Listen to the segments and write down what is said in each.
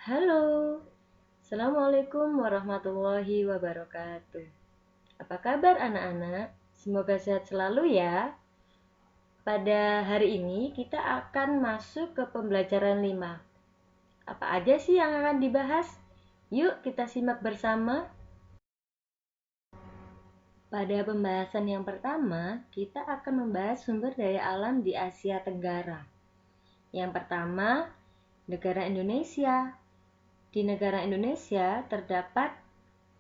Halo, Assalamualaikum warahmatullahi wabarakatuh. Apa kabar anak-anak? Semoga sehat selalu ya. Pada hari ini kita akan masuk ke pembelajaran 5. Apa aja sih yang akan dibahas? Yuk kita simak bersama. Pada pembahasan yang pertama, kita akan membahas sumber daya alam di Asia Tenggara. Yang pertama, negara Indonesia. Di negara Indonesia terdapat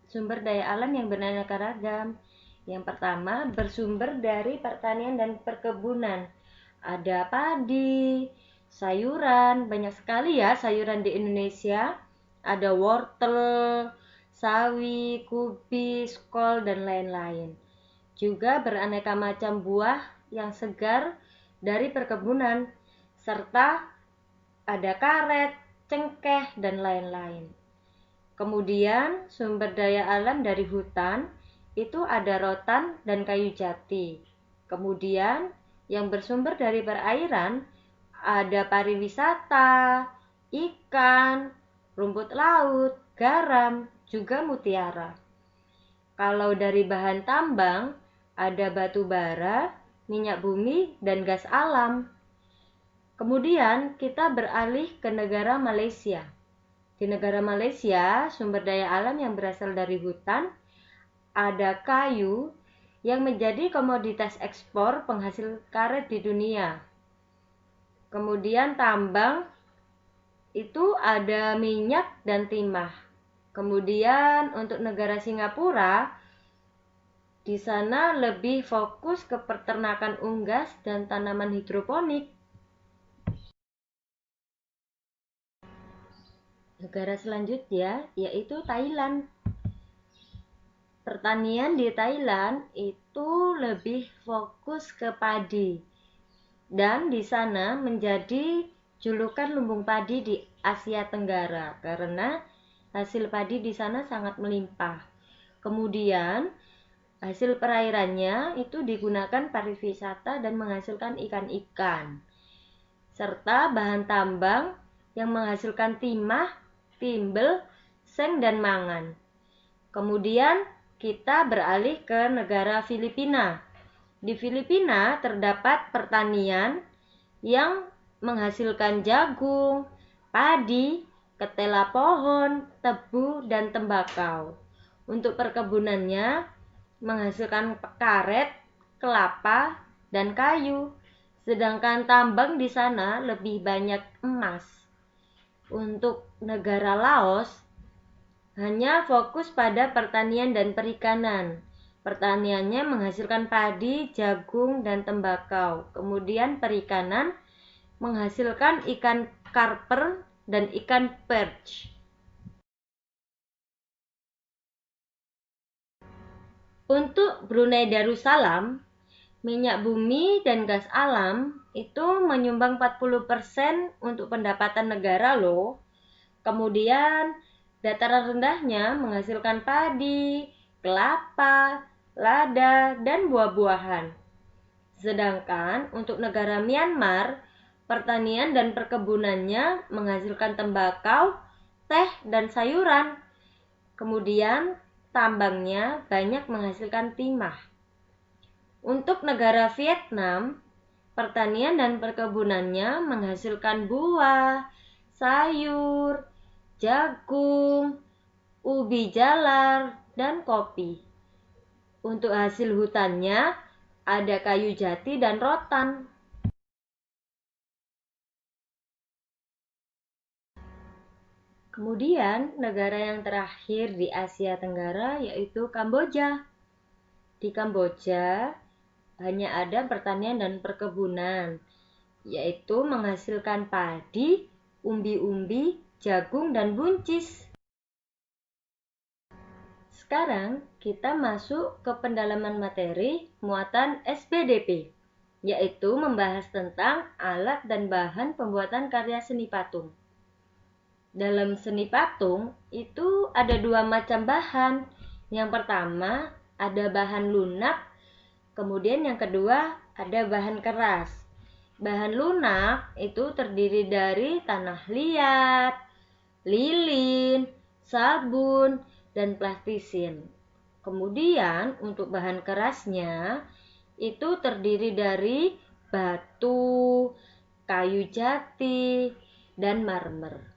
sumber daya alam yang beraneka ragam. Yang pertama, bersumber dari pertanian dan perkebunan. Ada padi, sayuran, banyak sekali ya sayuran di Indonesia. Ada wortel, sawi, kubis, kol, dan lain-lain. Juga beraneka macam buah yang segar dari perkebunan, serta ada karet, cengkeh, dan lain-lain. Kemudian sumber daya alam dari hutan itu ada rotan dan kayu jati. Kemudian yang bersumber dari perairan ada pariwisata, ikan, rumput laut, garam, juga mutiara. Kalau dari bahan tambang ada batu bara, minyak bumi, dan gas alam. Kemudian kita beralih ke negara Malaysia. Di negara Malaysia, sumber daya alam yang berasal dari hutan ada kayu yang menjadi komoditas ekspor penghasil karet di dunia. Kemudian tambang itu ada minyak dan timah. Kemudian untuk negara Singapura, di sana lebih fokus ke peternakan unggas dan tanaman hidroponik. Negara selanjutnya yaitu Thailand. Pertanian di Thailand itu lebih fokus ke padi. Dan di sana menjadi julukan lumbung padi di Asia Tenggara karena hasil padi di sana sangat melimpah. Kemudian hasil perairannya itu digunakan pariwisata dan menghasilkan ikan-ikan. Serta bahan tambang yang menghasilkan timah, timbel, seng, dan mangan. Kemudian kita beralih ke negara Filipina. Di Filipina terdapat pertanian yang menghasilkan jagung, padi, ketela pohon, tebu, dan tembakau. Untuk perkebunannya menghasilkan karet, kelapa, dan kayu. Sedangkan tambang di sana lebih banyak emas. Untuk negara Laos hanya fokus pada pertanian dan perikanan. Pertaniannya menghasilkan padi, jagung, dan tembakau. Kemudian perikanan menghasilkan ikan karper dan ikan perch. Untuk Brunei Darussalam, minyak bumi dan gas alam itu menyumbang 40% untuk pendapatan negara loh. Kemudian dataran rendahnya menghasilkan padi, kelapa, lada, dan buah-buahan. Sedangkan untuk negara Myanmar, pertanian dan perkebunannya menghasilkan tembakau, teh, dan sayuran. Kemudian tambangnya banyak menghasilkan timah. Untuk negara Vietnam, pertanian dan perkebunannya menghasilkan buah, sayur, jagung, ubi jalar, dan kopi. Untuk hasil hutannya ada kayu jati dan rotan. Kemudian negara yang terakhir di Asia Tenggara yaitu Kamboja. Di Kamboja hanya ada pertanian dan perkebunan, yaitu menghasilkan padi, umbi-umbi, jagung, dan buncis. Sekarang kita masuk ke pendalaman materi muatan SPDP, yaitu membahas tentang alat dan bahan pembuatan karya seni patung. Dalam seni patung itu ada dua macam bahan. Yang pertama ada bahan lunak, kemudian yang kedua ada bahan keras. Bahan lunak itu terdiri dari tanah liat, lilin, sabun, dan plastisin. Kemudian untuk bahan kerasnya itu terdiri dari batu, kayu jati, dan marmer.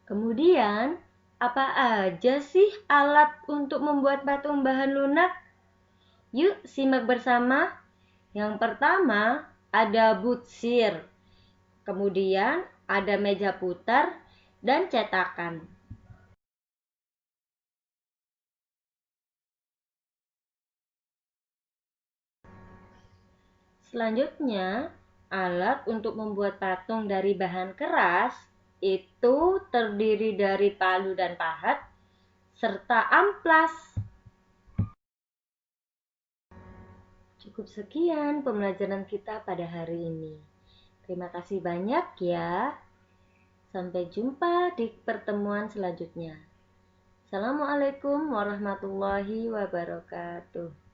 Kemudian, apa aja sih alat untuk membuat patung bahan lunak? Yuk simak bersama. Yang pertama ada butsir, kemudian ada meja putar dan cetakan. Selanjutnya, alat untuk membuat patung dari bahan keras itu terdiri dari palu dan pahat serta amplas. Cukup sekian pembelajaran kita pada hari ini. Terima kasih banyak ya. Sampai jumpa di pertemuan selanjutnya. Assalamualaikum warahmatullahi wabarakatuh.